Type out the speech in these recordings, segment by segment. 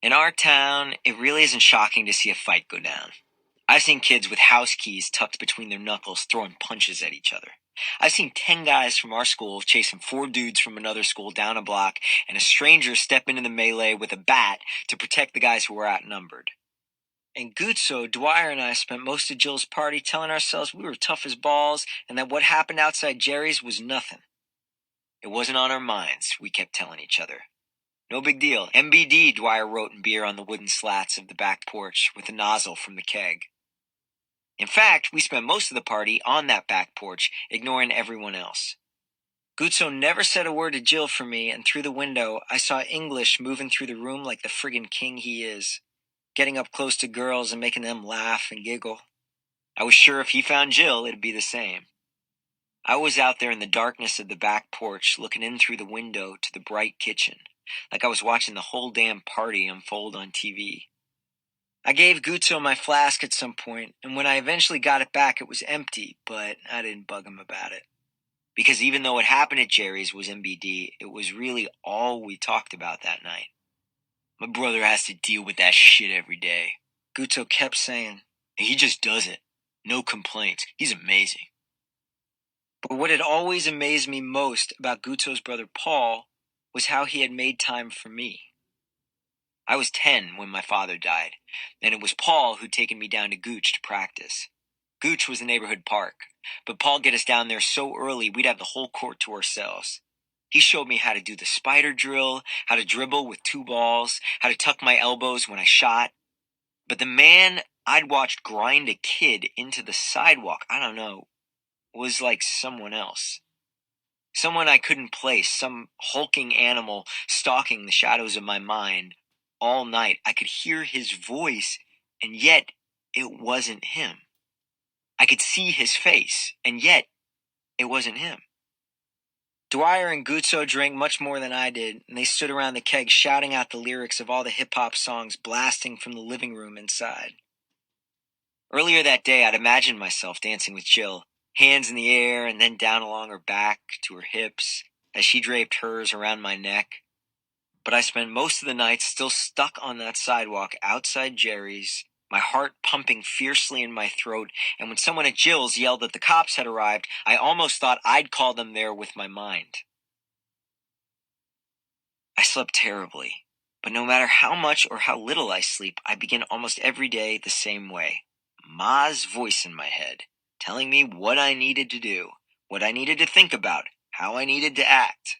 In our town, it really isn't shocking to see a fight go down. I've seen kids with house keys tucked between their knuckles throwing punches at each other. I've seen 10 guys from our school chasing 4 dudes from another school down a block, and a stranger step into the melee with a bat to protect the guys who were outnumbered. In Gutso, Dwyer and I spent most of Jill's party telling ourselves we were tough as balls and that what happened outside Jerry's was nothing. It wasn't on our minds, we kept telling each other. No big deal. MBD, Dwyer wrote in beer on the wooden slats of the back porch with a nozzle from the keg. In fact, we spent most of the party on that back porch, ignoring everyone else. Gutso never said a word to Jill for me, and through the window, I saw English moving through the room like the friggin' king he is, getting up close to girls and making them laugh and giggle. I was sure if he found Jill, it'd be the same. I was out there in the darkness of the back porch, looking in through the window to the bright kitchen, like I was watching the whole damn party unfold on TV. I gave Gutso my flask at some point, and when I eventually got it back, it was empty, but I didn't bug him about it. Because even though what happened at Jerry's was MBD, it was really all we talked about that night. My brother has to deal with that shit every day, Gutso kept saying. And he just does it. No complaints. He's amazing. But what had always amazed me most about Gutso's brother Paul was how he had made time for me. I was 10 when my father died, and it was Paul who'd taken me down to Gooch to practice. Gooch was the neighborhood park, but Paul'd get us down there so early we'd have the whole court to ourselves. He showed me how to do the spider drill, how to dribble with 2 balls, how to tuck my elbows when I shot. But the man I'd watched grind a kid into the sidewalk, was like someone else. Someone I couldn't place, some hulking animal stalking the shadows of my mind. All night, I could hear his voice, and yet it wasn't him. I could see his face, and yet it wasn't him. Dwyer and Gutso drank much more than I did, and they stood around the keg shouting out the lyrics of all the hip-hop songs blasting from the living room inside. Earlier that day, I'd imagined myself dancing with Jill, hands in the air and then down along her back to her hips as she draped hers around my neck. But I spent most of the night still stuck on that sidewalk outside Jerry's, my heart pumping fiercely in my throat, and when someone at Jill's yelled that the cops had arrived, I almost thought I'd call them there with my mind. I slept terribly, but no matter how much or how little I sleep, I begin almost every day the same way. Ma's voice in my head, telling me what I needed to do, what I needed to think about, how I needed to act.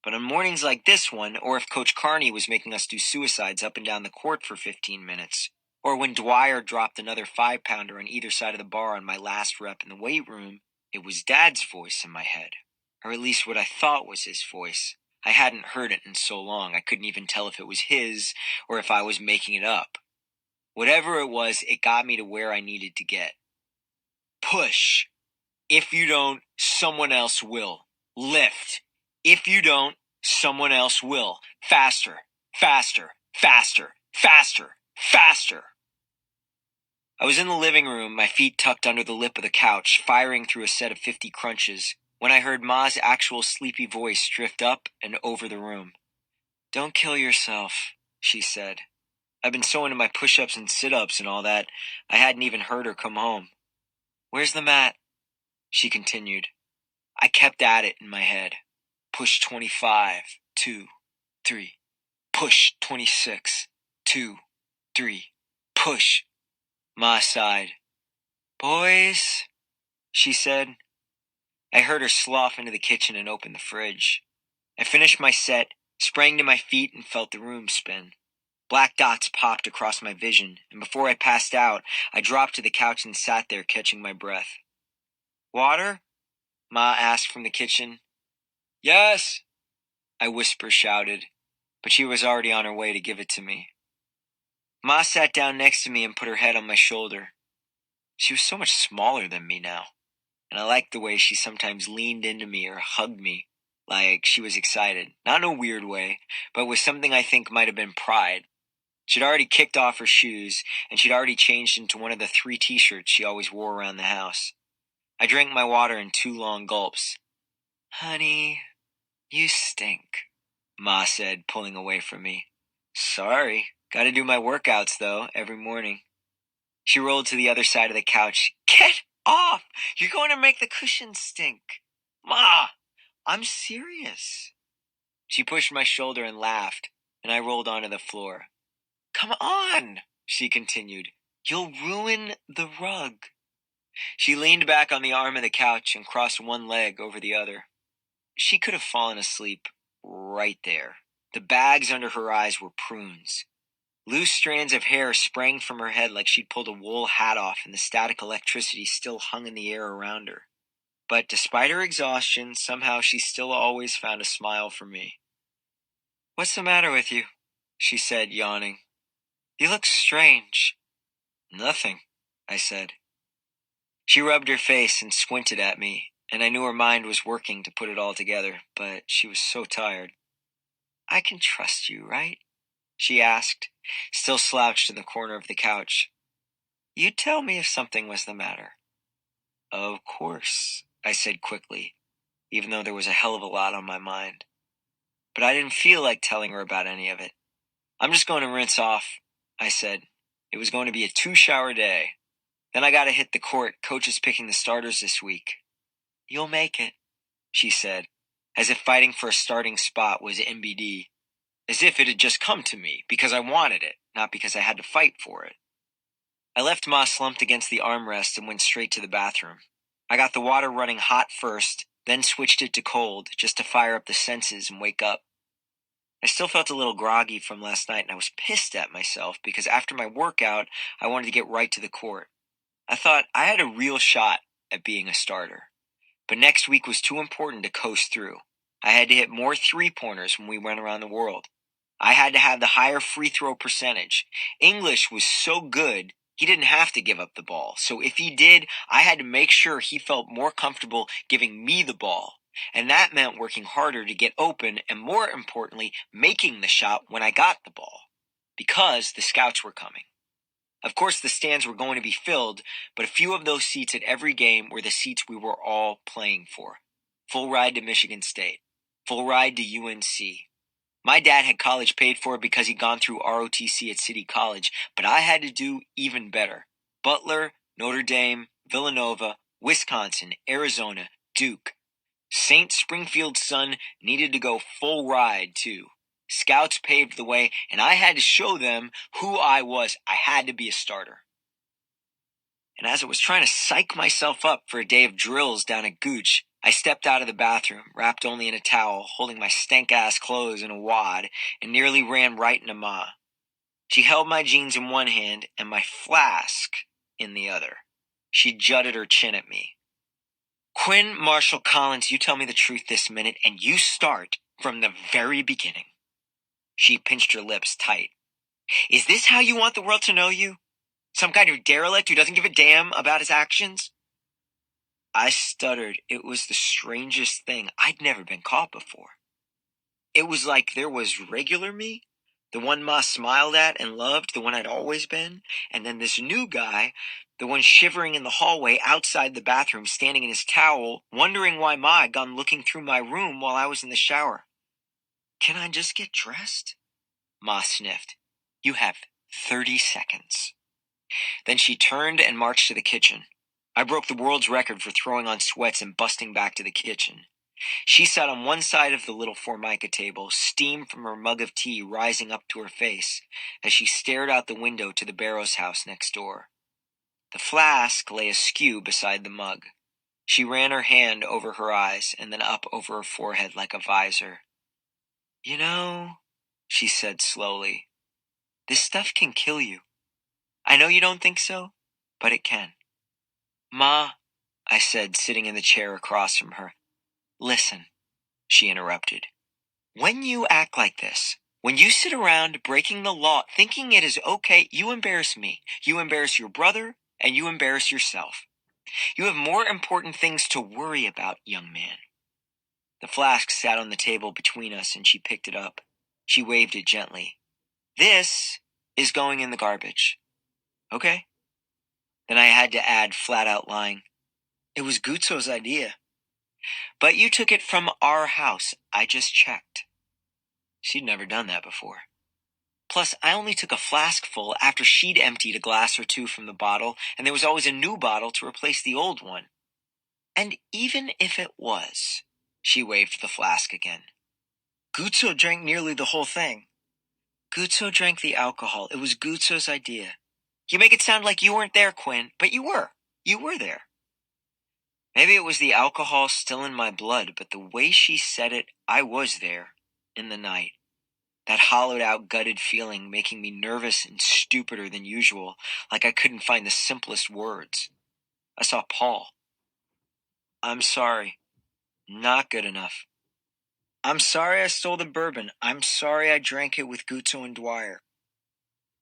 But on mornings like this one, or if Coach Carney was making us do suicides up and down the court for 15 minutes, or when Dwyer dropped another 5-pounder on either side of the bar on my last rep in the weight room, it was Dad's voice in my head, or at least what I thought was his voice. I hadn't heard it in so long I couldn't even tell if it was his or if I was making it up. Whatever it was, it got me to where I needed to get. Push. If you don't, someone else will. Lift. If you don't, someone else will. Faster, faster, faster, faster, faster. I was in the living room, my feet tucked under the lip of the couch, firing through a set of 50 crunches, when I heard Ma's actual sleepy voice drift up and over the room. Don't kill yourself, she said. I've been so into my push-ups and sit-ups and all that, I hadn't even heard her come home. Where's the mat? She continued. I kept at it in my head. Push 25, 2, 3. Push 26, 2, 3. Push. Ma sighed. Boys, she said. I heard her slough into the kitchen and open the fridge. I finished my set, sprang to my feet, and felt the room spin. Black dots popped across my vision, and before I passed out, I dropped to the couch and sat there catching my breath. Water? Ma asked from the kitchen. Yes, I whisper-shouted, but she was already on her way to give it to me. Ma sat down next to me and put her head on my shoulder. She was so much smaller than me now, and I liked the way she sometimes leaned into me or hugged me, like she was excited. Not in a weird way, but with something I think might have been pride. She'd already kicked off her shoes, and she'd already changed into one of the 3 t-shirts she always wore around the house. I drank my water in 2 long gulps. Honey, you stink, Ma said, pulling away from me. Sorry, Gotta do my workouts, though, every morning. She rolled to the other side of the couch. Get off! You're going to make the cushions stink. Ma, I'm serious. She pushed my shoulder and laughed, and I rolled onto the floor. Come on, she continued. You'll ruin the rug. She leaned back on the arm of the couch and crossed one leg over the other. She could have fallen asleep right there. The bags under her eyes were prunes. Loose strands of hair sprang from her head like she'd pulled a wool hat off, and the static electricity still hung in the air around her. But despite her exhaustion, somehow she still always found a smile for me. What's the matter with you? She said, yawning. You look strange. Nothing, I said. She rubbed her face and squinted at me, and I knew her mind was working to put it all together, but she was so tired. I can trust you, right? She asked, still slouched in the corner of the couch. You'd tell me if something was the matter. Of course, I said quickly, even though there was a hell of a lot on my mind. But I didn't feel like telling her about any of it. I'm just going to rinse off, I said. It was going to be a 2-shower day. Then I got to hit the court. Coach is picking the starters this week. You'll make it, she said, as if fighting for a starting spot was MBD. As if it had just come to me because I wanted it, not because I had to fight for it. I left Ma slumped against the armrest and went straight to the bathroom. I got the water running hot first, then switched it to cold, just to fire up the senses and wake up. I still felt a little groggy from last night, and I was pissed at myself because after my workout, I wanted to get right to the court. I thought I had a real shot at being a starter. But next week was too important to coast through. I had to hit more three-pointers when we went around the world. I had to have the higher free throw percentage. English was so good, he didn't have to give up the ball. So if he did, I had to make sure he felt more comfortable giving me the ball. And that meant working harder to get open and, more importantly, making the shot when I got the ball. Because the scouts were coming. Of course, the stands were going to be filled, but a few of those seats at every game were the seats we were all playing for. Full ride to Michigan State. Full ride to UNC. My dad had college paid for because he'd gone through ROTC at City College, but I had to do even better. Butler, Notre Dame, Villanova, Wisconsin, Arizona, Duke. St. Springfield's son needed to go full ride, too. Scouts paved the way, and I had to show them who I was. I had to be a starter. And as I was trying to psych myself up for a day of drills down at Gooch, I stepped out of the bathroom, wrapped only in a towel, holding my stank-ass clothes in a wad, and nearly ran right into Ma. She held my jeans in one hand and my flask in the other. She jutted her chin at me. Quinn Marshall Collins, you tell me the truth this minute, and you start from the very beginning. She pinched her lips tight. Is this how you want the world to know you? Some kind of derelict who doesn't give a damn about his actions? I stuttered. It was the strangest thing. I'd never been caught before. It was like there was regular me, the one Ma smiled at and loved, the one I'd always been, and then this new guy, the one shivering in the hallway outside the bathroom, standing in his towel, wondering why Ma had gone looking through my room while I was in the shower. Can I just get dressed? Ma sniffed. You have 30 seconds. Then she turned and marched to the kitchen. I broke the world's record for throwing on sweats and busting back to the kitchen. She sat on one side of the little formica table, steam from her mug of tea rising up to her face as she stared out the window to the Barrows house next door. The flask lay askew beside the mug. She ran her hand over her eyes and then up over her forehead like a visor. You know, she said slowly, this stuff can kill you. I know you don't think so, but it can. Ma, I said, sitting in the chair across from her. Listen, she interrupted. When you act like this, when you sit around breaking the law, thinking it is okay, you embarrass me. You embarrass your brother, and you embarrass yourself. You have more important things to worry about, young man. The flask sat on the table between us, and she picked it up. She waved it gently. This is going in the garbage. Okay? Then I had to add, flat out lying. It was Guzzo's idea. But you took it from our house. I just checked. She'd never done that before. Plus, I only took a flask full after she'd emptied a glass or two from the bottle, and there was always a new bottle to replace the old one. And even if it was, she waved the flask again. Guzzo drank nearly the whole thing. Guzzo drank the alcohol. It was Guzzo's idea. You make it sound like you weren't there, Quinn, but you were. You were there. Maybe it was the alcohol still in my blood, but the way she said it, I was there, in the night. That hollowed-out, gutted feeling making me nervous and stupider than usual, like I couldn't find the simplest words. I saw Paul. I'm sorry. Not good enough. I'm sorry I stole the bourbon. I'm sorry I drank it with Guzzo and Dwyer.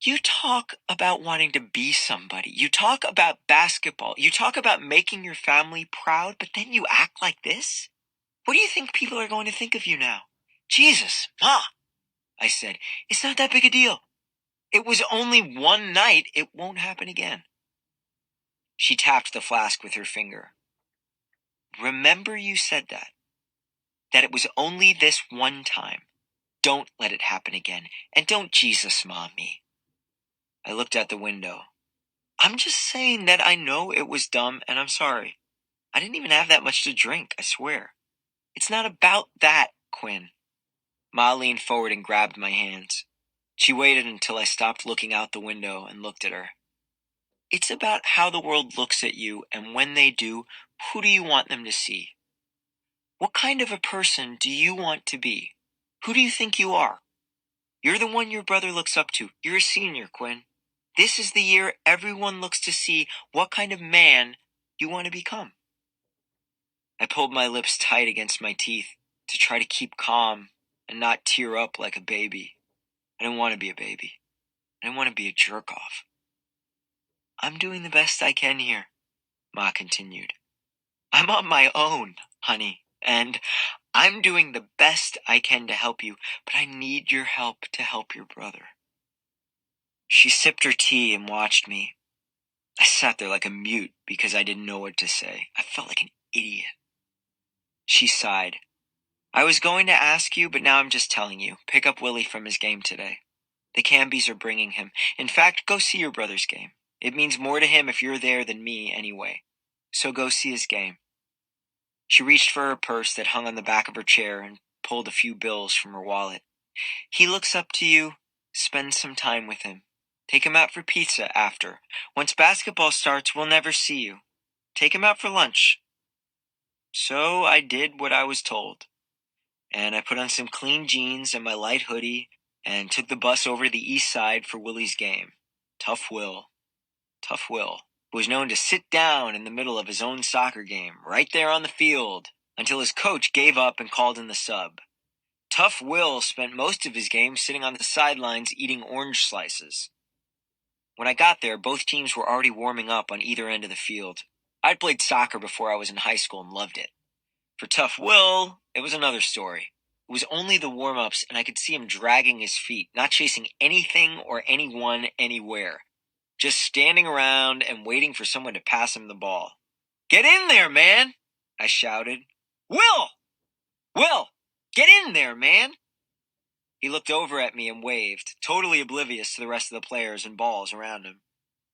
You talk about wanting to be somebody. You talk about basketball. You talk about making your family proud, but then you act like this? What do you think people are going to think of you now? Jesus, Ma, I said, it's not that big a deal. It was only one night. It won't happen again. She tapped the flask with her finger. Remember you said that. That it was only this one time. Don't let it happen again. And don't Jesus Ma me. I looked out the window. I'm just saying that I know it was dumb and I'm sorry. I didn't even have that much to drink, I swear. It's not about that, Quinn. Ma leaned forward and grabbed my hands. She waited until I stopped looking out the window and looked at her. It's about how the world looks at you, and when they do, who do you want them to see? What kind of a person do you want to be? Who do you think you are? You're the one your brother looks up to. You're a senior, Quinn. This is the year everyone looks to see what kind of man you want to become. I pulled my lips tight against my teeth to try to keep calm and not tear up like a baby. I didn't want to be a baby. I didn't want to be a jerk-off. I'm doing the best I can here, Ma continued. I'm on my own, honey, and I'm doing the best I can to help you, but I need your help to help your brother. She sipped her tea and watched me. I sat there like a mute because I didn't know what to say. I felt like an idiot. She sighed. I was going to ask you, but now I'm just telling you. Pick up Willie from his game today. The Cambies are bringing him. In fact, go see your brother's game. It means more to him if you're there than me anyway. So go see his game. She reached for her purse that hung on the back of her chair and pulled a few bills from her wallet. He looks up to you. Spend some time with him. Take him out for pizza after. Once basketball starts, we'll never see you. Take him out for lunch. So I did what I was told. And I put on some clean jeans and my light hoodie and took the bus over to the east side for Willie's game. Tough Will, who was known to sit down in the middle of his own soccer game, right there on the field, until his coach gave up and called in the sub. Tough Will spent most of his game sitting on the sidelines eating orange slices. When I got there, both teams were already warming up on either end of the field. I'd played soccer before I was in high school and loved it. For Tough Will, it was another story. It was only the warm-ups, and I could see him dragging his feet, not chasing anything or anyone anywhere. Just standing around and waiting for someone to pass him the ball. Get in there, man! I shouted. Will! Will! Get in there, man! He looked over at me and waved, totally oblivious to the rest of the players and balls around him.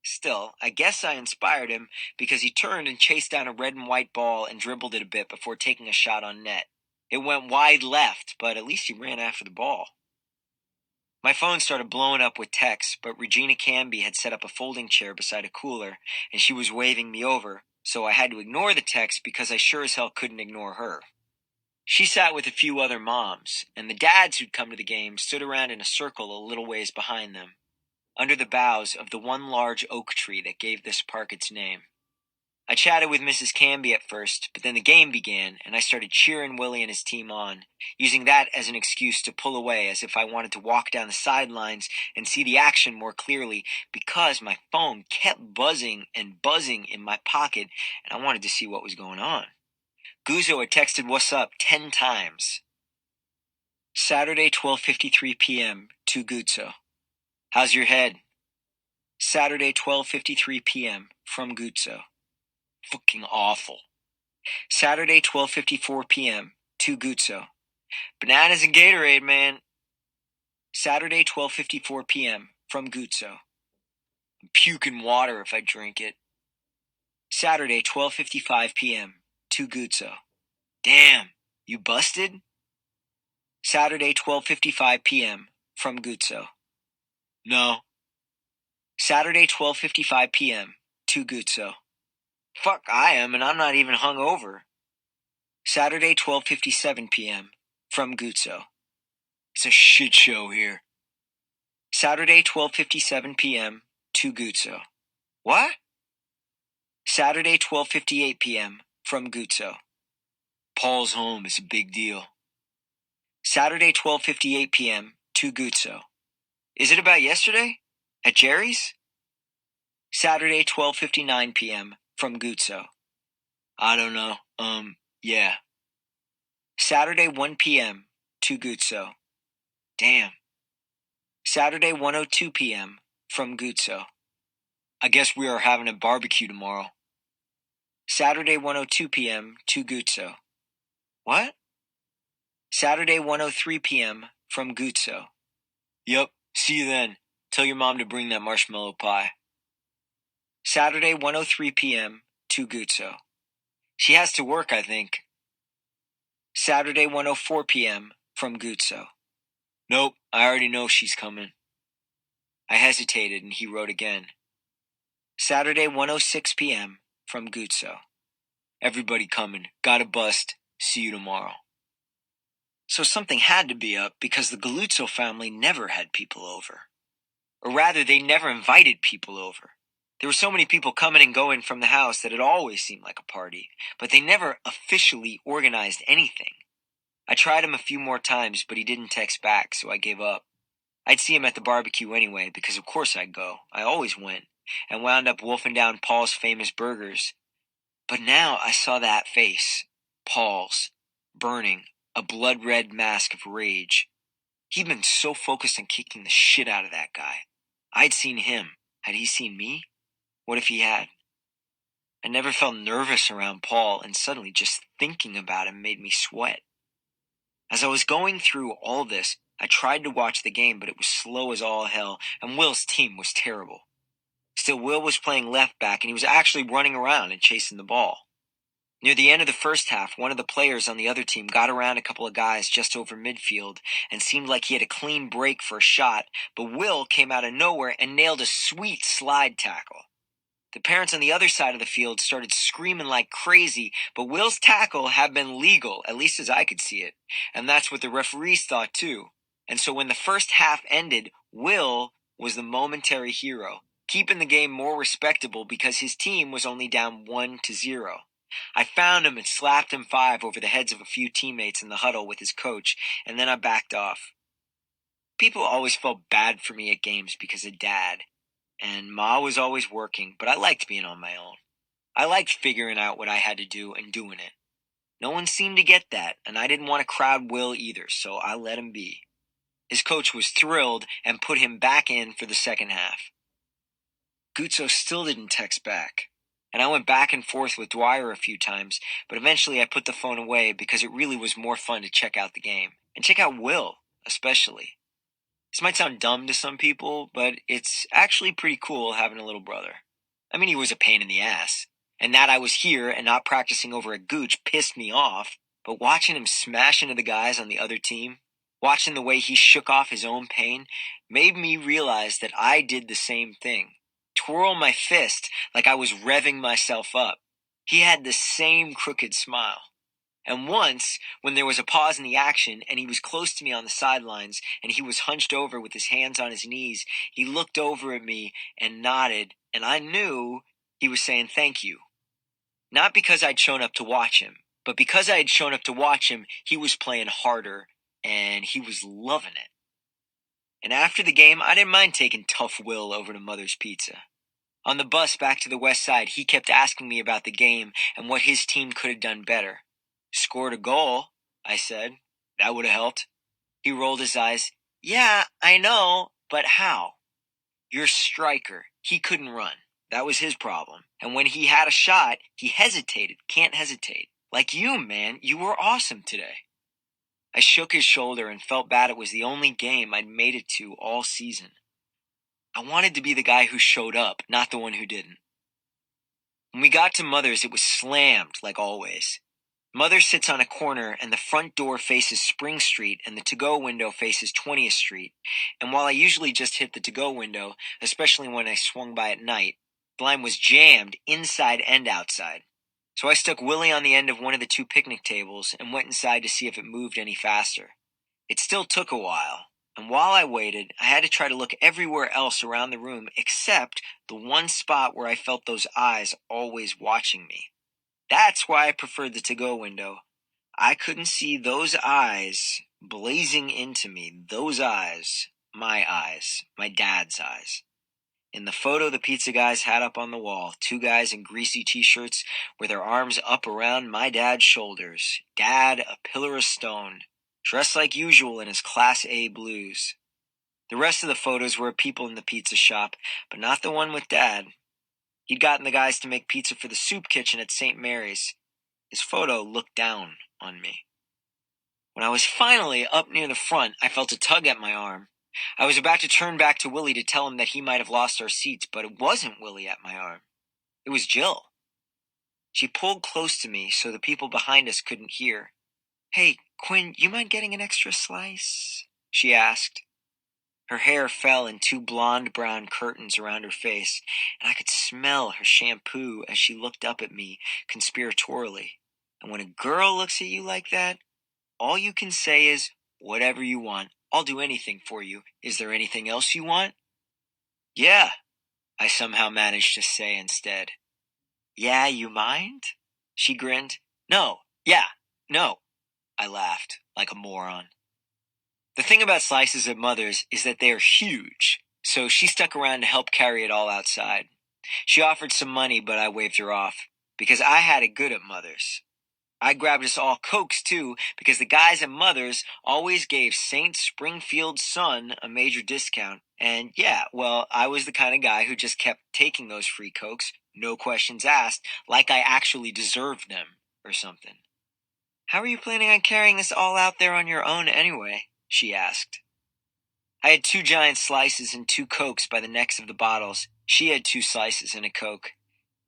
Still, I guess I inspired him because he turned and chased down a red and white ball and dribbled it a bit before taking a shot on net. It went wide left, but at least he ran after the ball. My phone started blowing up with texts, but Regina Camby had set up a folding chair beside a cooler, and she was waving me over, so I had to ignore the text because I sure as hell couldn't ignore her. She sat with a few other moms, and the dads who'd come to the game stood around in a circle a little ways behind them, under the boughs of the one large oak tree that gave this park its name. I chatted with Mrs. Camby at first, but then the game began, and I started cheering Willie and his team on, using that as an excuse to pull away as if I wanted to walk down the sidelines and see the action more clearly because my phone kept buzzing and buzzing in my pocket, and I wanted to see what was going on. Guzzo had texted "What's up" 10 times. Saturday, 12:53 p.m. to Guzzo. How's your head? Saturday, 12:53 p.m. from Guzzo. Fucking awful. Saturday, 12:54 p.m. to Guzzo. Bananas and Gatorade, man. Saturday, 12:54 p.m. from Guzzo. I'm puking water if I drink it. Saturday, 12:55 p.m. to Guzzo. Damn, you busted? Saturday, 12:55 p.m. from Guzzo. No. Saturday, 12:55 p.m. to Guzzo. Fuck, I am, and I'm not even hungover. Saturday, 12:57 p.m. from Guzzo. It's a shit show here. Saturday, 12:57 p.m. to Guzzo. What? Saturday, 12:58 p.m. from Guzzo. Paul's home is a big deal. Saturday, 12:58 p.m. to Guzzo. Is it about yesterday? At Jerry's? Saturday, 12:59 p.m. from Guzzo. I don't know. Yeah. Saturday, 1 p.m. to Guzzo. Damn. Saturday, 1:02 p.m. from Guzzo. I guess we are having a barbecue tomorrow. Saturday, 1:02 p.m. to Guzzo. What? Saturday, 1:03 p.m. from Guzzo. Yup, see you then. Tell your mom to bring that marshmallow pie. Saturday, 1:03 p.m. to Guzzo. She has to work, I think. Saturday, 1:04 p.m. from Guzzo. Nope, I already know she's coming. I hesitated and he wrote again. Saturday, 1:06 p.m. from Guzzo. Everybody coming. Got a bust. See you tomorrow. So something had to be up because the Galuzzo family never had people over. Or rather, they never invited people over. There were so many people coming and going from the house that it always seemed like a party, but they never officially organized anything. I tried him a few more times, but he didn't text back, so I gave up. I'd see him at the barbecue anyway, because of course I'd go. I always went, and wound up wolfing down Paul's famous burgers. But now I saw that face, Paul's, burning, a blood-red mask of rage. He'd been so focused on kicking the shit out of that guy. I'd seen him. Had he seen me? What if he had? I never felt nervous around Paul, and suddenly just thinking about him made me sweat. As I was going through all this, I tried to watch the game, but it was slow as all hell, and Will's team was terrible. Still, Will was playing left back, and he was actually running around and chasing the ball. Near the end of the first half, one of the players on the other team got around a couple of guys just over midfield and seemed like he had a clean break for a shot, but Will came out of nowhere and nailed a sweet slide tackle. The parents on the other side of the field started screaming like crazy, but Will's tackle had been legal, at least as I could see it, and that's what the referees thought too. And so when the first half ended, Will was the momentary hero, keeping the game more respectable because his team was only down 1-0. I found him and slapped him 5 over the heads of a few teammates in the huddle with his coach, and then I backed off. People always felt bad for me at games because of Dad, and Ma was always working, but I liked being on my own. I liked figuring out what I had to do and doing it. No one seemed to get that, and I didn't want to crowd Will either, so I let him be. His coach was thrilled and put him back in for the second half. Guzzo still didn't text back, and I went back and forth with Dwyer a few times, but eventually I put the phone away because it really was more fun to check out the game, and check out Will, especially. This might sound dumb to some people, but it's actually pretty cool having a little brother. I mean, he was a pain in the ass, and that I was here and not practicing over at Gooch pissed me off, but watching him smash into the guys on the other team, watching the way he shook off his own pain, made me realize that I did the same thing. Twirl my fist like I was revving myself up. He had the same crooked smile. And once, when there was a pause in the action and he was close to me on the sidelines and he was hunched over with his hands on his knees, he looked over at me and nodded, and I knew he was saying thank you. Not because I'd shown up to watch him, but because I had shown up to watch him, he was playing harder, and he was loving it. And after the game, I didn't mind taking Tough Will over to Mother's Pizza. On the bus back to the west side, he kept asking me about the game and what his team could have done better. Scored a goal, I said. That would have helped. He rolled his eyes. Yeah, I know, but how? Your striker. He couldn't run. That was his problem. And when he had a shot, he hesitated. Can't hesitate. Like you, man. You were awesome today. I shook his shoulder and felt bad it was the only game I'd made it to all season. I wanted to be the guy who showed up, not the one who didn't. When we got to Mother's, it was slammed, like always. Mother sits on a corner, and the front door faces Spring Street, and the to-go window faces 20th Street. And while I usually just hit the to-go window, especially when I swung by at night, the line was jammed inside and outside. So I stuck Willie on the end of one of the two picnic tables and went inside to see if it moved any faster. It still took a while, and while I waited, I had to try to look everywhere else around the room except the one spot where I felt those eyes always watching me. That's why I preferred the to-go window. I couldn't see those eyes blazing into me. Those eyes, my dad's eyes. In the photo the pizza guys had up on the wall, two guys in greasy t-shirts with their arms up around my dad's shoulders. Dad, a pillar of stone, dressed like usual in his Class A blues. The rest of the photos were of people in the pizza shop, but not the one with Dad. He'd gotten the guys to make pizza for the soup kitchen at St. Mary's. His photo looked down on me. When I was finally up near the front, I felt a tug at my arm. I was about to turn back to Willie to tell him that he might have lost our seats, but it wasn't Willie at my arm. It was Jill. She pulled close to me so the people behind us couldn't hear. "Hey, Quinn, you mind getting an extra slice?" she asked. Her hair fell in two blonde-brown curtains around her face, and I could smell her shampoo as she looked up at me conspiratorially. And when a girl looks at you like that, all you can say is, "Whatever you want. I'll do anything for you. Is there anything else you want?" "Yeah," I somehow managed to say instead. "Yeah, you mind?" She grinned. "No, yeah, no." I laughed, like a moron. The thing about slices at Mother's is that they are huge, so she stuck around to help carry it all outside. She offered some money, but I waved her off, because I had it good at Mother's. I grabbed us all Cokes, too, because the guys at Mother's always gave St. Springfield's son a major discount. And yeah, well, I was the kind of guy who just kept taking those free Cokes, no questions asked, like I actually deserved them, or something. "How are you planning on carrying this all out there on your own anyway?" she asked. I had 2 giant slices and 2 Cokes by the necks of the bottles. She had 2 slices and a Coke.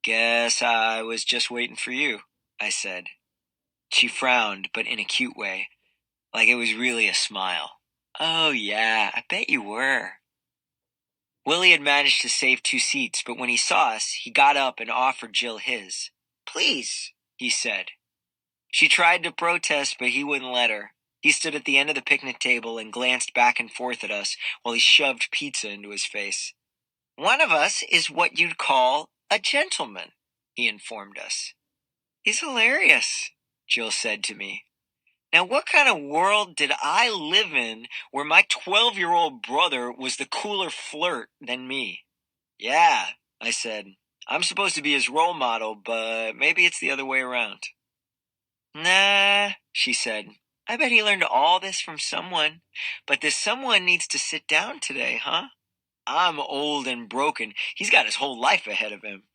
"Guess I was just waiting for you," I said. She frowned, but in a cute way, like it was really a smile. "Oh yeah, I bet you were." Willie had managed to save 2 seats, but when he saw us, he got up and offered Jill his. "Please," he said. She tried to protest, but he wouldn't let her. He stood at the end of the picnic table and glanced back and forth at us while he shoved pizza into his face. "One of us is what you'd call a gentleman," he informed us. "He's hilarious," Jill said to me. Now, what kind of world did I live in where my 12-year-old brother was the cooler flirt than me? "Yeah," I said. "I'm supposed to be his role model, but maybe it's the other way around." "Nah," she said. "I bet he learned all this from someone. But this someone needs to sit down today, huh? I'm old and broken. He's got his whole life ahead of him."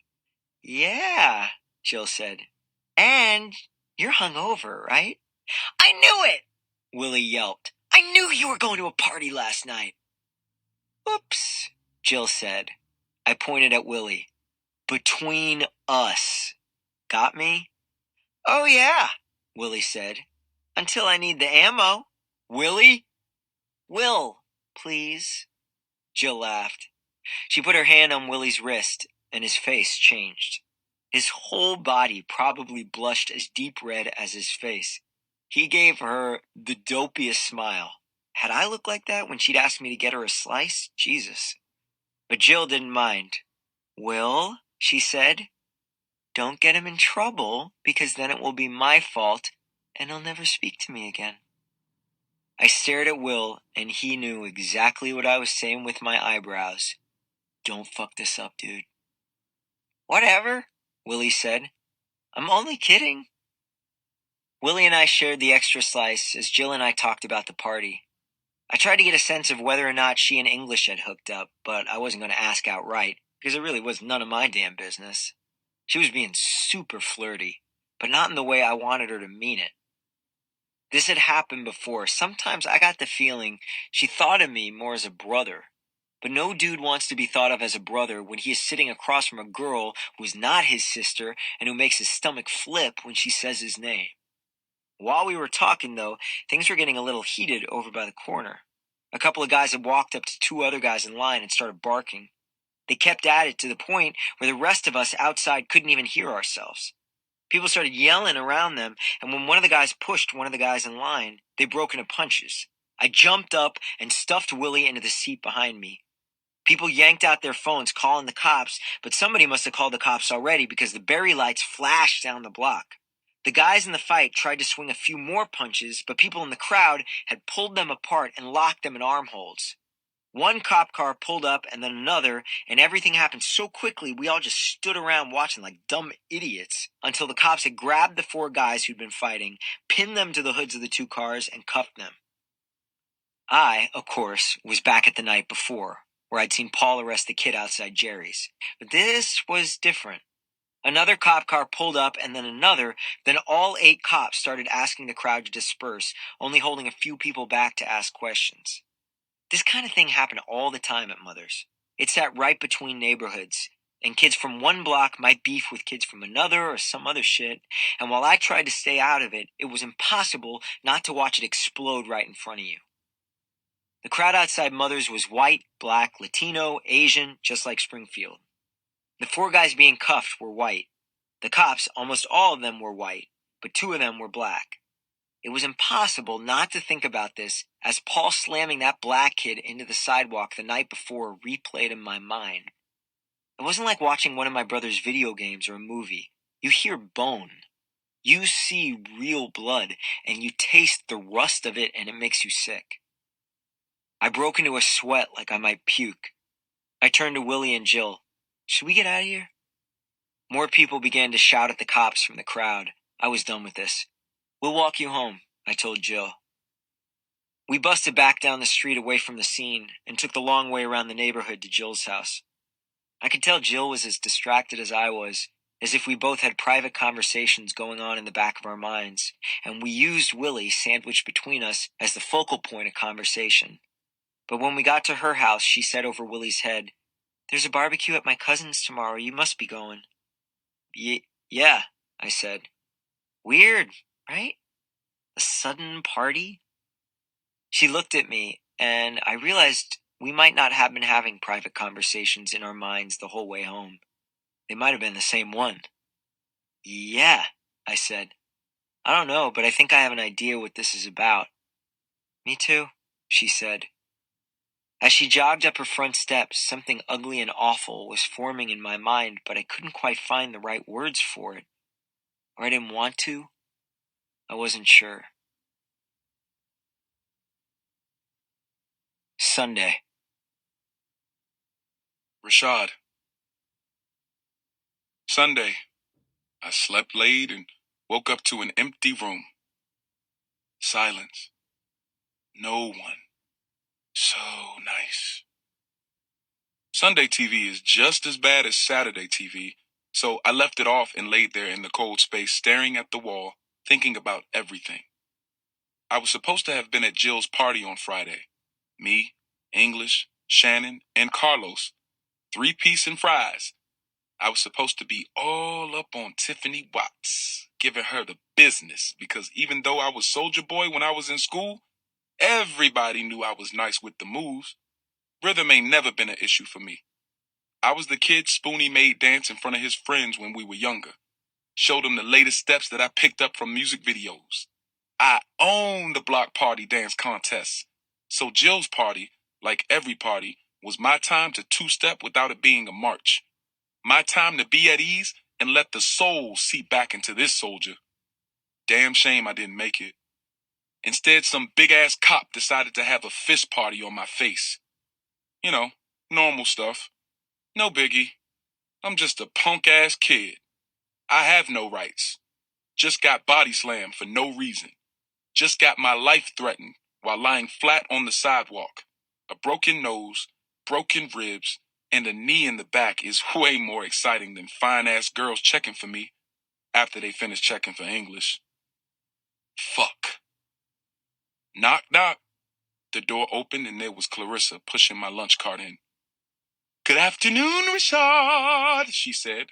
"Yeah," Jill said. "And you're hungover, right?" "I knew it!" Willie yelped. "I knew you were going to a party last night." "Oops," Jill said. I pointed at Willie. "Between us. Got me?" "Oh, yeah," Willie said. "Until I need the ammo." "Willie?" "Will, please." Jill laughed. She put her hand on Willie's wrist, and his face changed. His whole body probably blushed as deep red as his face. He gave her the dopiest smile. Had I looked like that when she'd asked me to get her a slice? Jesus. But Jill didn't mind. "Will," she said, "don't get him in trouble, because then it will be my fault, and he'll never speak to me again." I stared at Will, and he knew exactly what I was saying with my eyebrows. "Don't fuck this up, dude." "Whatever," Willie said. "I'm only kidding." Willie and I shared the extra slice as Jill and I talked about the party. I tried to get a sense of whether or not she and English had hooked up, but I wasn't going to ask outright, because it really was none of my damn business. She was being super flirty, but not in the way I wanted her to mean it. This had happened before. Sometimes I got the feeling she thought of me more as a brother. But no dude wants to be thought of as a brother when he is sitting across from a girl who is not his sister and who makes his stomach flip when she says his name. While we were talking, though, things were getting a little heated over by the corner. A couple of guys had walked up to two other guys in line and started barking. They kept at it to the point where the rest of us outside couldn't even hear ourselves. People started yelling around them, and when one of the guys pushed one of the guys in line, they broke into punches. I jumped up and stuffed Willie into the seat behind me. People yanked out their phones calling the cops, but somebody must have called the cops already because the berry lights flashed down the block. The guys in the fight tried to swing a few more punches, but people in the crowd had pulled them apart and locked them in armholds. One cop car pulled up and then another, and everything happened so quickly we all just stood around watching like dumb idiots until the cops had grabbed the four guys who'd been fighting, pinned them to the hoods of the two cars, and cuffed them. I, of course, was back at the night before, where I'd seen Paul arrest the kid outside Jerry's. But this was different. Another cop car pulled up and then another, then all 8 cops started asking the crowd to disperse, only holding a few people back to ask questions. This kind of thing happened all the time at Mother's. It sat right between neighborhoods, and kids from one block might beef with kids from another or some other shit, and while I tried to stay out of it, it was impossible not to watch it explode right in front of you. The crowd outside Mother's was white, black, Latino, Asian, just like Springfield. The 4 guys being cuffed were white. The cops, almost all of them were white, but 2 of them were black. It was impossible not to think about this as Paul slamming that black kid into the sidewalk the night before replayed in my mind. It wasn't like watching one of my brother's video games or a movie. You hear bone. You see real blood, and you taste the rust of it, and it makes you sick. I broke into a sweat like I might puke. I turned to Willie and Jill. Should we get out of here? More people began to shout at the cops from the crowd. I was done with this. We'll walk you home, I told Jill. We busted back down the street away from the scene and took the long way around the neighborhood to Jill's house. I could tell Jill was as distracted as I was, as if we both had private conversations going on in the back of our minds, and we used Willie sandwiched between us as the focal point of conversation. But when we got to her house, she said over Willie's head, "There's a barbecue at my cousin's tomorrow. You must be going." Yeah, I said. Weird, right? A sudden party? She looked at me, and I realized we might not have been having private conversations in our minds the whole way home. They might have been the same one. Yeah, I said. I don't know, but I think I have an idea what this is about. Me too, she said. As she jogged up her front steps, something ugly and awful was forming in my mind, but I couldn't quite find the right words for it. Or I didn't want to. I wasn't sure. Sunday. Rashad. Sunday. I slept late and woke up to an empty room. Silence. No one. So nice. Sunday TV is just as bad as Saturday TV, so I left it off and laid there in the cold space staring at the wall, thinking about everything. I was supposed to have been at Jill's party on Friday. Me, English, Shannon, and Carlos. 3-piece and fries. I was supposed to be all up on Tiffany Watts, giving her the business, because even though I was Soldier Boy when I was in school, everybody knew I was nice with the moves. Rhythm ain't never been an issue for me. I was the kid Spoonie made dance in front of his friends when we were younger. Showed him the latest steps that I picked up from music videos. I owned the block party dance contests. So Jill's party, like every party, was my time to two-step without it being a march. My time to be at ease and let the soul seep back into this soldier. Damn shame I didn't make it. Instead, some big-ass cop decided to have a fist party on my face. You know, normal stuff. No biggie. I'm just a punk-ass kid. I have no rights. Just got body slammed for no reason. Just got my life threatened while lying flat on the sidewalk. A broken nose, broken ribs, and a knee in the back is way more exciting than fine-ass girls checking for me after they finish checking for English. Fuck. Knock, knock. The door opened and there was Clarissa pushing my lunch cart in. "Good afternoon, Rashad," she said.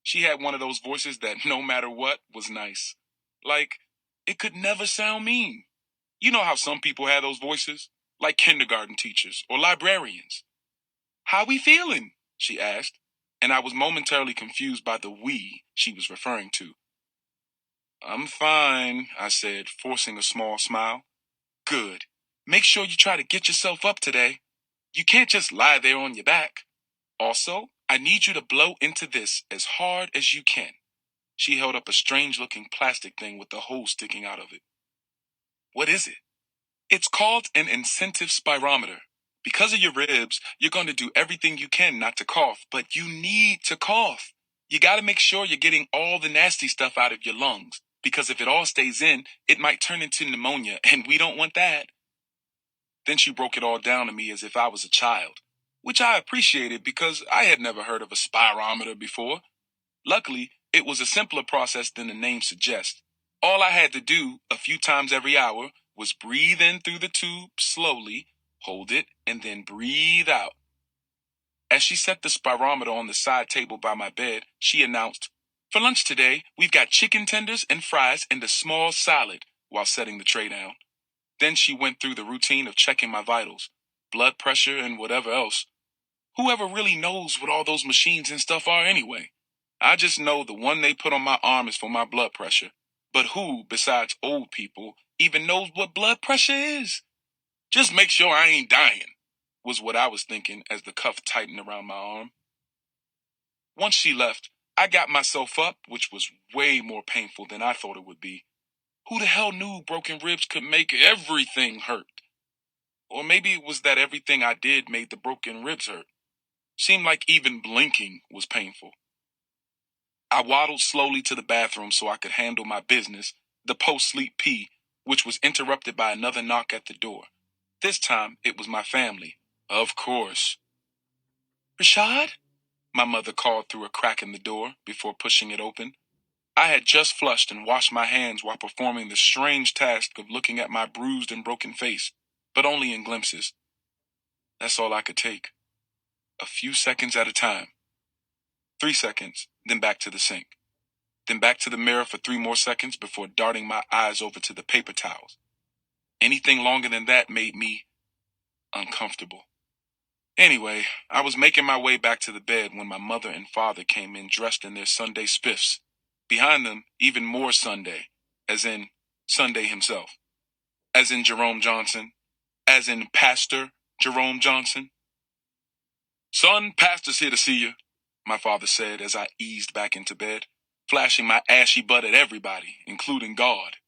She had one of those voices that no matter what was nice. Like, it could never sound mean. You know how some people have those voices? Like kindergarten teachers or librarians. "How we feeling?" she asked, and I was momentarily confused by the "we" she was referring to. "I'm fine," I said, forcing a small smile. "Good. Make sure you try to get yourself up today. You can't just lie there on your back. Also, I need you to blow into this as hard as you can." She held up a strange-looking plastic thing with a hole sticking out of it. "What is it?" "It's called an incentive spirometer. Because of your ribs, you're going to do everything you can not to cough, but you need to cough. You got to make sure you're getting all the nasty stuff out of your lungs, because if it all stays in, it might turn into pneumonia, and we don't want that." Then she broke it all down to me as if I was a child, which I appreciated because I had never heard of a spirometer before. Luckily, it was a simpler process than the name suggests. All I had to do, a few times every hour, was breathe in through the tube slowly, hold it, and then breathe out. As she set the spirometer on the side table by my bed, she announced, "For lunch today, we've got chicken tenders and fries and a small salad," while setting the tray down. Then she went through the routine of checking my vitals, blood pressure, and whatever else. Whoever really knows what all those machines and stuff are anyway? I just know the one they put on my arm is for my blood pressure. But who, besides old people, even knows what blood pressure is? "Just make sure I ain't dying," was what I was thinking as the cuff tightened around my arm. Once she left, I got myself up, which was way more painful than I thought it would be. Who the hell knew broken ribs could make everything hurt? Or maybe it was that everything I did made the broken ribs hurt. Seemed like even blinking was painful. I waddled slowly to the bathroom so I could handle my business, the post-sleep pee, which was interrupted by another knock at the door. This time, it was my family. Of course. "Rashad?" my mother called through a crack in the door before pushing it open. I had just flushed and washed my hands while performing the strange task of looking at my bruised and broken face, but only in glimpses. That's all I could take. A few seconds at a time. 3 seconds, then back to the sink. Then back to the mirror for 3 more seconds before darting my eyes over to the paper towels. Anything longer than that made me uncomfortable. Anyway, I was making my way back to the bed when my mother and father came in dressed in their Sunday spiffs. Behind them, even more Sunday, as in Sunday himself, as in Jerome Johnson, as in Pastor Jerome Johnson. "Son, Pastor's here to see you," my father said as I eased back into bed, flashing my ashy butt at everybody, including God.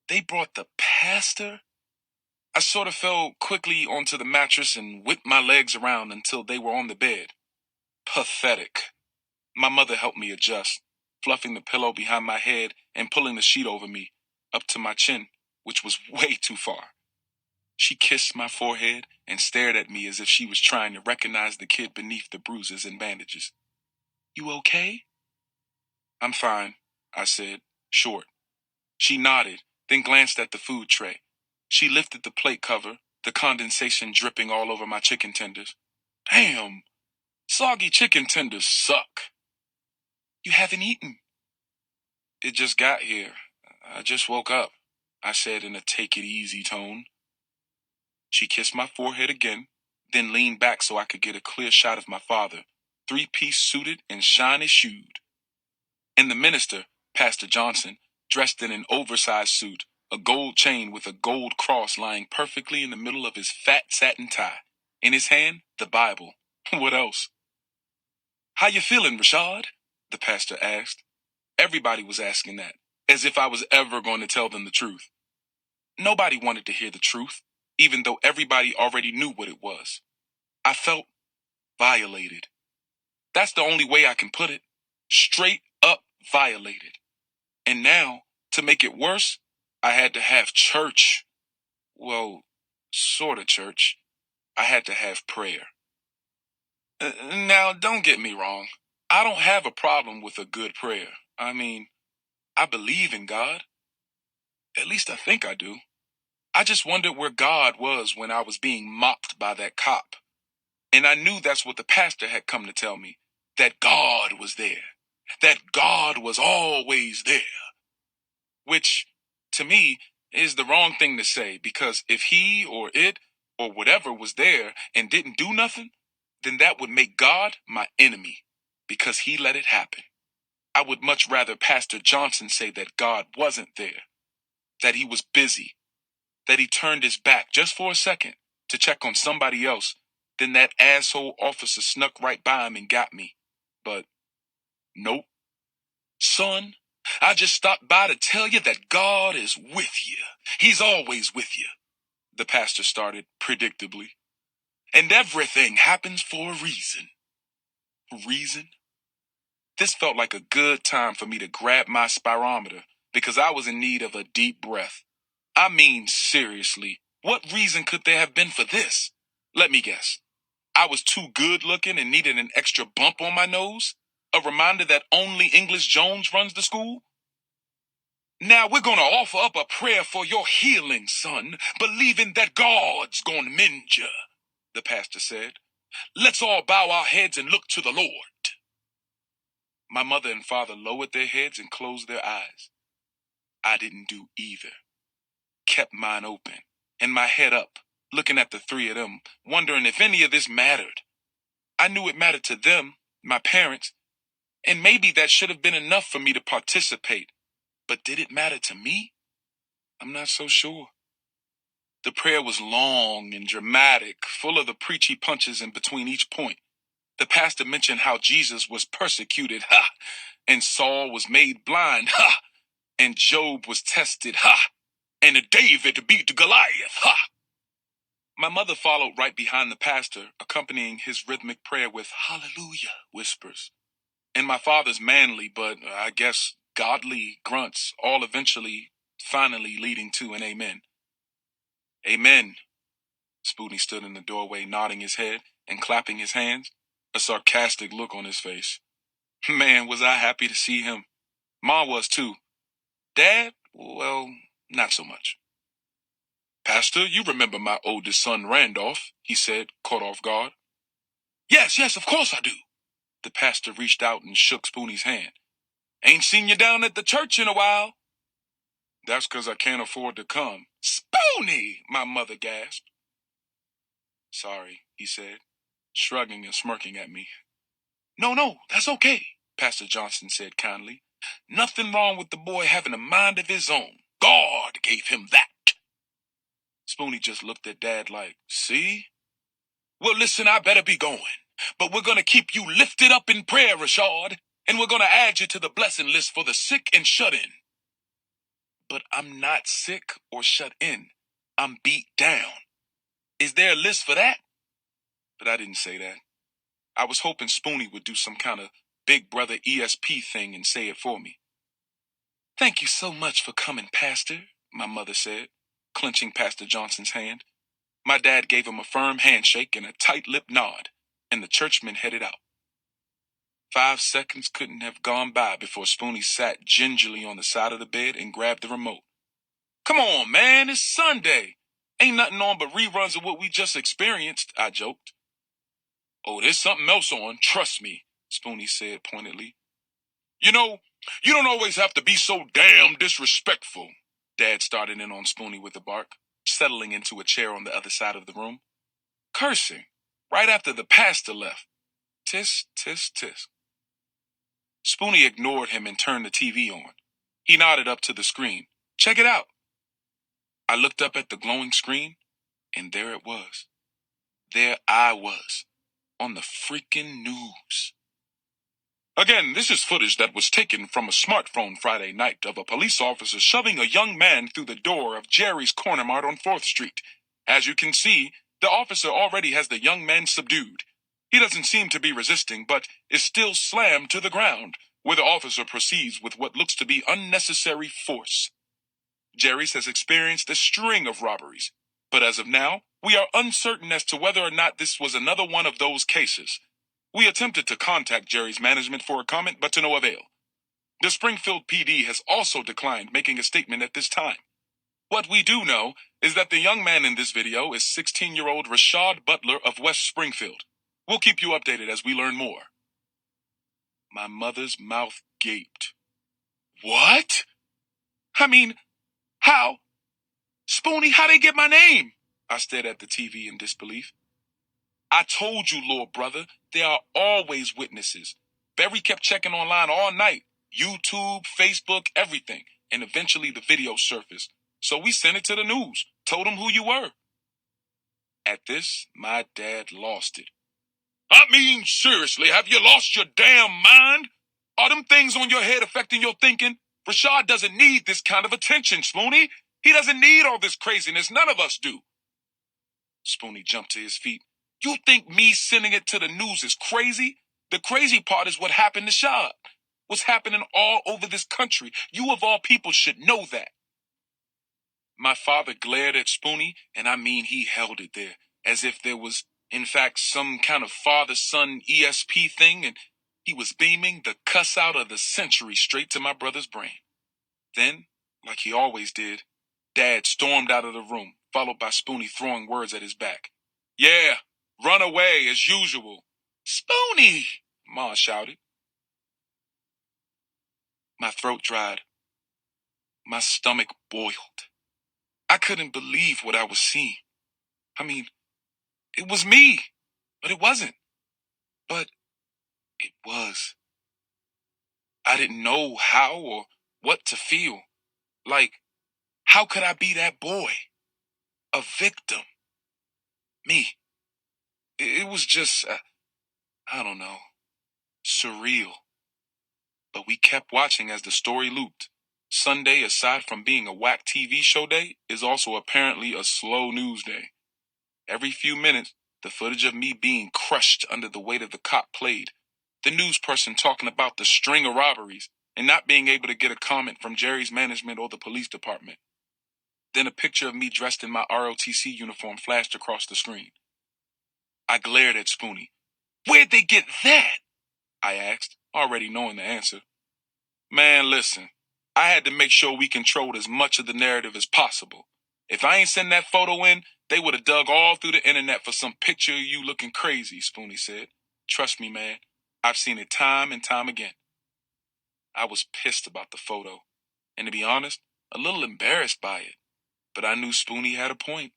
They brought the pastor? I sort of fell quickly onto the mattress and whipped my legs around until they were on the bed. Pathetic. My mother helped me adjust, fluffing the pillow behind my head and pulling the sheet over me, up to my chin, which was way too far. She kissed my forehead and stared at me as if she was trying to recognize the kid beneath the bruises and bandages. "You okay?" "I'm fine," I said, short. She nodded, then glanced at the food tray. She lifted the plate cover, the condensation dripping all over my chicken tenders. Damn! Soggy chicken tenders suck. "You haven't eaten." "It just got here. I just woke up," I said in a take-it-easy tone. She kissed my forehead again, then leaned back so I could get a clear shot of my father, three-piece suited and shiny shoed. And the minister, Pastor Johnson, dressed in an oversized suit, a gold chain with a gold cross lying perfectly in the middle of his fat satin tie. In his hand, the Bible. What else? "How you feeling, Rashad?" the pastor asked. Everybody was asking that, as if I was ever going to tell them the truth. Nobody wanted to hear the truth, even though everybody already knew what it was. I felt violated. That's the only way I can put it. Straight up violated. And now, to make it worse, I had to have church. Well, sort of church. I had to have prayer. Now, don't get me wrong. I don't have a problem with a good prayer. I mean, I believe in God. At least I think I do. I just wondered where God was when I was being mocked by that cop. And I knew that's what the pastor had come to tell me, that God was there, that God was always there, which, to me, is the wrong thing to say, because if he or it or whatever was there and didn't do nothing, then that would make God my enemy, because he let it happen. I would much rather Pastor Johnson say that God wasn't there, that he was busy, that he turned his back just for a second to check on somebody else, than that asshole officer snuck right by him and got me. But nope. Son, I just stopped by to tell you that God is with you. He's always with you, the pastor started predictably. And everything happens for a reason. Reason? This felt like a good time for me to grab my spirometer, because I was in need of a deep breath. I mean, seriously, what reason could there have been for this? Let me guess. I was too good looking and needed an extra bump on my nose? A reminder that only English Jones runs the school? Now we're gonna offer up a prayer for your healing, son, believing that God's gonna mend you, the pastor said. Let's all bow our heads and look to the Lord. My mother and father lowered their heads and closed their eyes. I didn't do either. Kept mine open and my head up, looking at the three of them, wondering if any of this mattered. I knew it mattered to them, my parents, and maybe that should have been enough for me to participate. But did it matter to me? I'm not so sure. The prayer was long and dramatic, full of the preachy punches in between each point. The pastor mentioned how Jesus was persecuted, and Saul was made blind, and Job was tested, and David beat Goliath, My mother followed right behind the pastor, accompanying his rhythmic prayer with hallelujah whispers, and my father's manly but, I guess, godly grunts, all eventually, finally leading to an amen. Amen. Spoonie stood in the doorway, nodding his head and clapping his hands, a sarcastic look on his face. Man, was I happy to see him. Ma was too. Dad, well, not so much. Pastor, you remember my oldest son, Randolph, he said, caught off guard. Yes, of course I do. The pastor reached out and shook Spoonie's hand. Ain't seen you down at the church in a while. That's 'cause I can't afford to come. Spoonie, my mother gasped. Sorry, he said, shrugging and smirking at me. No, that's okay, Pastor Johnson said kindly. Nothing wrong with the boy having a mind of his own. God gave him that. Spoonie just looked at Dad like, see? Well, listen, I better be going. But we're going to keep you lifted up in prayer, Rashad. And we're going to add you to the blessing list for the sick and shut in. But I'm not sick or shut in. I'm beat down. Is there a list for that? But I didn't say that. I was hoping Spoonie would do some kind of Big Brother ESP thing and say it for me. Thank you so much for coming, Pastor, my mother said, clenching Pastor Johnson's hand. My dad gave him a firm handshake and a tight-lipped nod, and the churchman headed out. 5 seconds couldn't have gone by before Spoonie sat gingerly on the side of the bed and grabbed the remote. Come on, man, it's Sunday. Ain't nothing on but reruns of what we just experienced, I joked. Oh, there's something else on, trust me, Spoonie said pointedly. You know, you don't always have to be so damn disrespectful, Dad started in on Spoonie with a bark, settling into a chair on the other side of the room. Cursing, right after the pastor left. Tisk, tisk, tisk. Spoonie ignored him and turned the TV on. He nodded up to the screen. Check it out. I looked up at the glowing screen, and there it was. There I was, on the freaking news. Again, this is footage that was taken from a smartphone Friday night of a police officer shoving a young man through the door of Jerry's Corner Mart on 4th Street. As you can see, the officer already has the young man subdued. He doesn't seem to be resisting, but is still slammed to the ground, where the officer proceeds with what looks to be unnecessary force. Jerry's has experienced a string of robberies, but as of now, we are uncertain as to whether or not this was another one of those cases. We attempted to contact Jerry's management for a comment, but to no avail. The Springfield PD has also declined making a statement at this time. What we do know is that the young man in this video is 16-year-old Rashad Butler of West Springfield. We'll keep you updated as we learn more. My mother's mouth gaped. What? I mean, how? Spoonie, how'd they get my name? I stared at the TV in disbelief. I told you, Lord brother, there are always witnesses. Barry kept checking online all night. YouTube, Facebook, everything. And eventually the video surfaced. So we sent it to the news, told them who you were. At this, my dad lost it. I mean, seriously, have you lost your damn mind? Are them things on your head affecting your thinking? Rashad doesn't need this kind of attention, Spoonie. He doesn't need all this craziness. None of us do. Spoonie jumped to his feet. You think me sending it to the news is crazy? The crazy part is what happened to Shad. What's happening all over this country. You of all people should know that. My father glared at Spoonie, and I mean he held it there, as if there was, in fact, some kind of father-son ESP thing, and he was beaming the cuss out of the century straight to my brother's brain. Then, like he always did, Dad stormed out of the room, followed by Spoonie throwing words at his back. Yeah, run away as usual. Spoonie, Ma shouted. My throat dried. My stomach boiled. I couldn't believe what I was seeing. I mean, it was me, but it wasn't. But it was. I didn't know how or what to feel. Like, how could I be that boy? A victim? Me. It was just, I don't know, surreal. But we kept watching as the story looped. Sunday, aside from being a whack TV show day, is also apparently a slow news day. Every few minutes, the footage of me being crushed under the weight of the cop played. The news person talking about the string of robberies and not being able to get a comment from Jerry's management or the police department. Then a picture of me dressed in my ROTC uniform flashed across the screen. I glared at Spoonie. Where'd they get that? I asked, already knowing the answer. Man, listen, I had to make sure we controlled as much of the narrative as possible. If I ain't send that photo in, they would have dug all through the internet for some picture of you looking crazy, Spoonie said. Trust me, man, I've seen it time and time again. I was pissed about the photo, and to be honest, a little embarrassed by it. But I knew Spoonie had a point.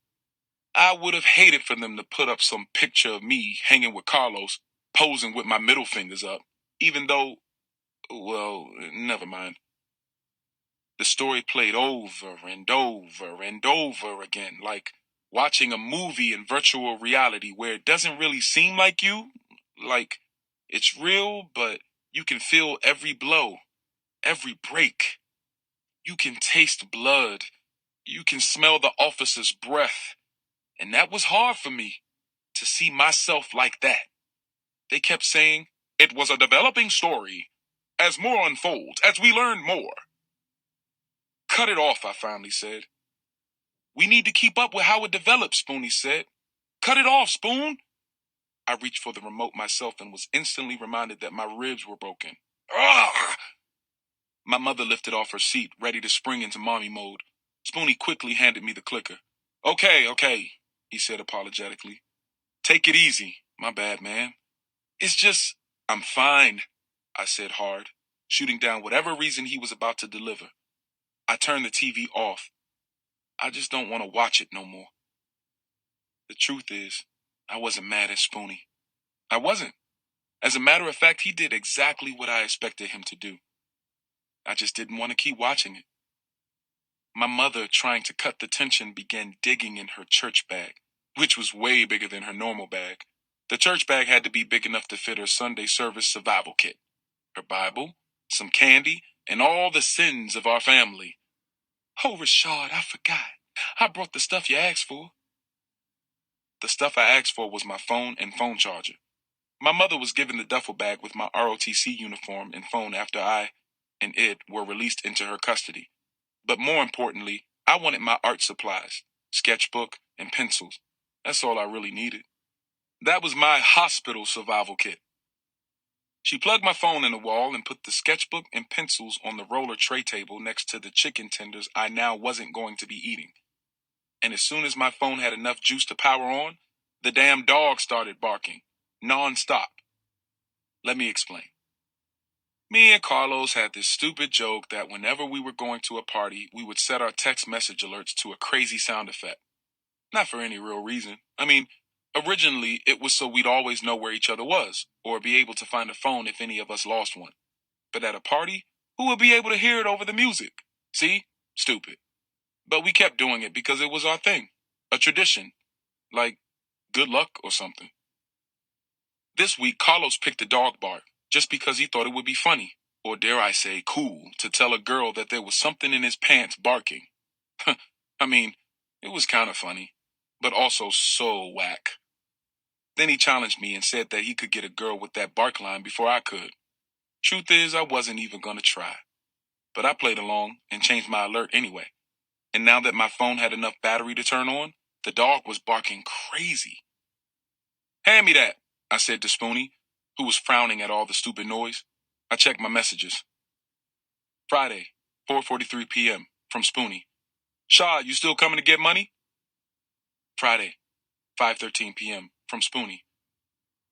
I would have hated for them to put up some picture of me hanging with Carlos, posing with my middle fingers up, even though, well, never mind. The story played over and over and over again, like watching a movie in virtual reality where it doesn't really seem like you, like it's real, but you can feel every blow, every break. You can taste blood. You can smell the officer's breath. And that was hard for me, to see myself like that. They kept saying, it was a developing story. As more unfolds, as we learn more. Cut it off, I finally said. We need to keep up with how it develops, Spoonie said. Cut it off, Spoon! I reached for the remote myself and was instantly reminded that my ribs were broken. Ugh! My mother lifted off her seat, ready to spring into mommy mode. Spoonie quickly handed me the clicker. Okay, he said apologetically. Take it easy. My bad, man. It's just, I'm fine, I said hard, shooting down whatever reason he was about to deliver. I turned the TV off. I just don't want to watch it no more. The truth is, I wasn't mad at Spoonie. I wasn't. As a matter of fact, he did exactly what I expected him to do. I just didn't want to keep watching it. My mother, trying to cut the tension, began digging in her church bag, which was way bigger than her normal bag. The church bag had to be big enough to fit her Sunday service survival kit, her Bible, some candy, and all the sins of our family. Oh, Rashad, I forgot. I brought the stuff you asked for. The stuff I asked for was my phone and phone charger. My mother was given the duffel bag with my ROTC uniform and phone after I and it were released into her custody. But more importantly, I wanted my art supplies, sketchbook, and pencils. That's all I really needed. That was my hospital survival kit. She plugged my phone in the wall and put the sketchbook and pencils on the roller tray table next to the chicken tenders I now wasn't going to be eating. and as soon as my phone had enough juice to power on, the damn dog started barking, non-stop. Let me explain. Me and Carlos had this stupid joke that whenever we were going to a party, we would set our text message alerts to a crazy sound effect. Not for any real reason. I mean, originally it was so we'd always know where each other was, or be able to find a phone if any of us lost one. But at a party, who would be able to hear it over the music? See? Stupid. But we kept doing it because it was our thing. A tradition. Like, good luck or something. This week, Carlos picked a dog bark, just because he thought it would be funny, or dare I say cool, to tell a girl that there was something in his pants barking. I mean, it was kind of funny, but also so whack. Then he challenged me and said that he could get a girl with that bark line before I could. Truth is, I wasn't even going to try. But I played along and changed my alert anyway. And now that my phone had enough battery to turn on, the dog was barking crazy. Hand me that, I said to Spoonie, who was frowning at all the stupid noise. I checked my messages. Friday, 4:43 p.m. from Spoonie. Shaw, you still coming to get money? Friday, 5:13 p.m. from Spoonie.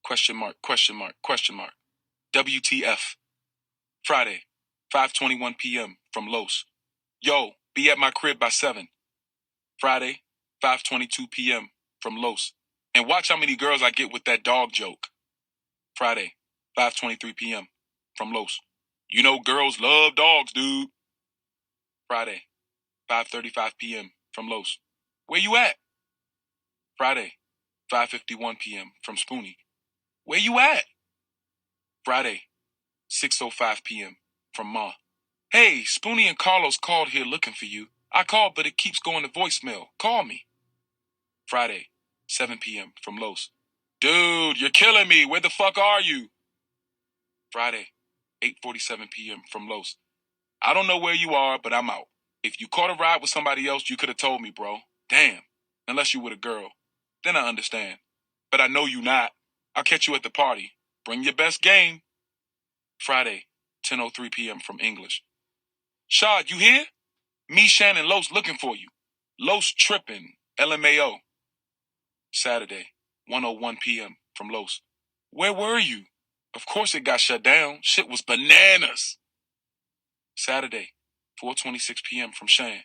Question mark, question mark, question mark. WTF. Friday, 5:21 p.m. from Los. Yo, be at my crib by 7. Friday, 5:22 p.m. from Los. And watch how many girls I get with that dog joke. Friday, 5:23 p.m. from Los. You know girls love dogs, dude. Friday, 5:35 p.m. from Los. Where you at? Friday, 5:51 p.m. from Spoonie. Where you at? Friday, 6:05 p.m. from Ma. Hey, Spoonie and Carlos called here looking for you. I called, but it keeps going to voicemail. Call me. Friday, 7 p.m. from Los. Dude, you're killing me. Where the fuck are you? Friday, 8:47 p.m. from Los. I don't know where you are, but I'm out. If you caught a ride with somebody else, you could have told me, bro. Damn. Unless you with a girl. Then I understand. But I know you not. I'll catch you at the party. Bring your best game. Friday, 10:03 p.m. from English. Shad, you here? Me, Shannon, Los looking for you. Los tripping. LMAO. Saturday, 1:01 p.m. from Los. Where were you? Of course it got shut down. Shit was bananas. Saturday, 4:26 p.m. from Shan.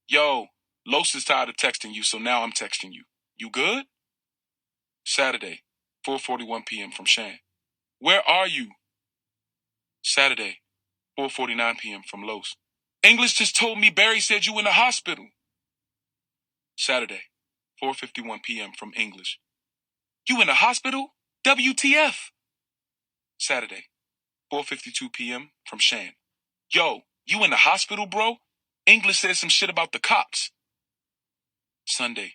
Yo, Los is tired of texting you, so now I'm texting you. You good? Saturday, 4:41 p.m. from Shan. Where are you? Saturday, 4:49 p.m. from Los. English just told me Barry said you in the hospital. Saturday, 4:51 p.m. from English. You in the hospital? WTF? Saturday, 4:52 p.m. from Shan. Yo, you in the hospital, bro? English said some shit about the cops. Sunday,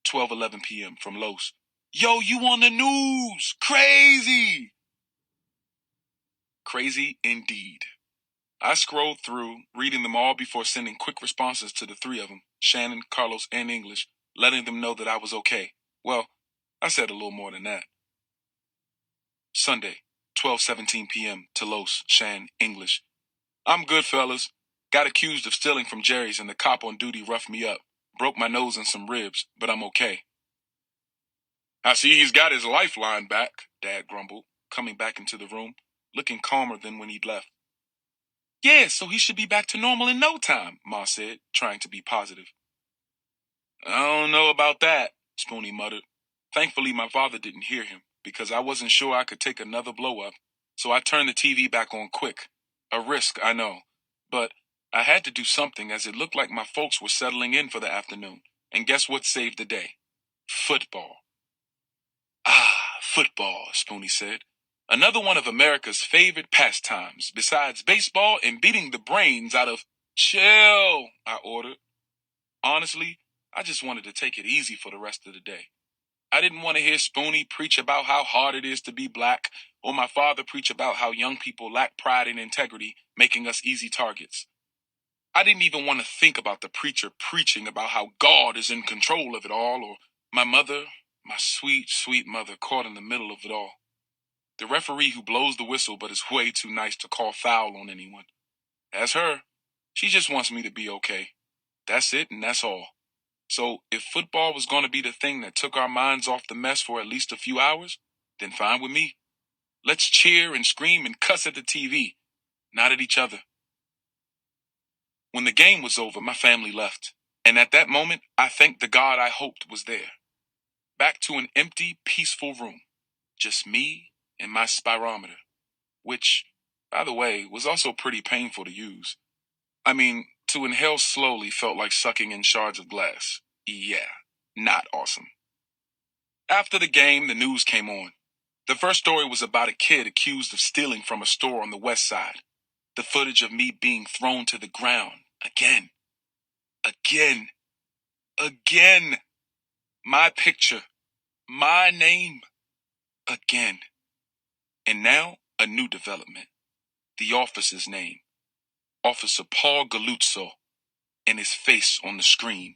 12:11 p.m. from Los. Yo, you on the news? Crazy! Crazy indeed. I scrolled through, reading them all before sending quick responses to the three of them, Shannon, Carlos, and English, letting them know that I was okay. Well, I said a little more than that. Sunday, 12:17 p.m. to Los, Shan, English. I'm good, fellas. Got accused of stealing from Jerry's and the cop on duty roughed me up. Broke my nose and some ribs, but I'm okay. I see he's got his lifeline back, Dad grumbled, coming back into the room, looking calmer than when he'd left. Yeah, so he should be back to normal in no time, Ma said, trying to be positive. I don't know about that, Spoonie muttered. Thankfully, my father didn't hear him, because I wasn't sure I could take another blow-up, so I turned the TV back on quick. A risk, I know, but I had to do something as it looked like my folks were settling in for the afternoon, and guess what saved the day? Football. Ah, football, Spoonie said. Another one of America's favorite pastimes, besides baseball and beating the brains out of... Chill, I ordered. Honestly, I just wanted to take it easy for the rest of the day. I didn't want to hear Spoonie preach about how hard it is to be black, or my father preach about how young people lack pride and integrity, making us easy targets. I didn't even want to think about the preacher preaching about how God is in control of it all, or my mother, my sweet, sweet mother, caught in the middle of it all. The referee who blows the whistle but is way too nice to call foul on anyone. That's her. She just wants me to be okay. That's it and that's all. So if football was going to be the thing that took our minds off the mess for at least a few hours, then fine with me. Let's cheer and scream and cuss at the TV, not at each other. When the game was over, my family left. And at that moment, I thanked the God I hoped was there. Back to an empty, peaceful room. Just me and my spirometer. Which, by the way, was also pretty painful to use. I mean, to inhale slowly felt like sucking in shards of glass. Yeah, not awesome. After the game, the news came on. The first story was about a kid accused of stealing from a store on the west side. The footage of me being thrown to the ground. Again. Again. Again. My picture. My name. Again. And now, a new development. The officer's name. Officer Paul Galuzzo. And his face on the screen.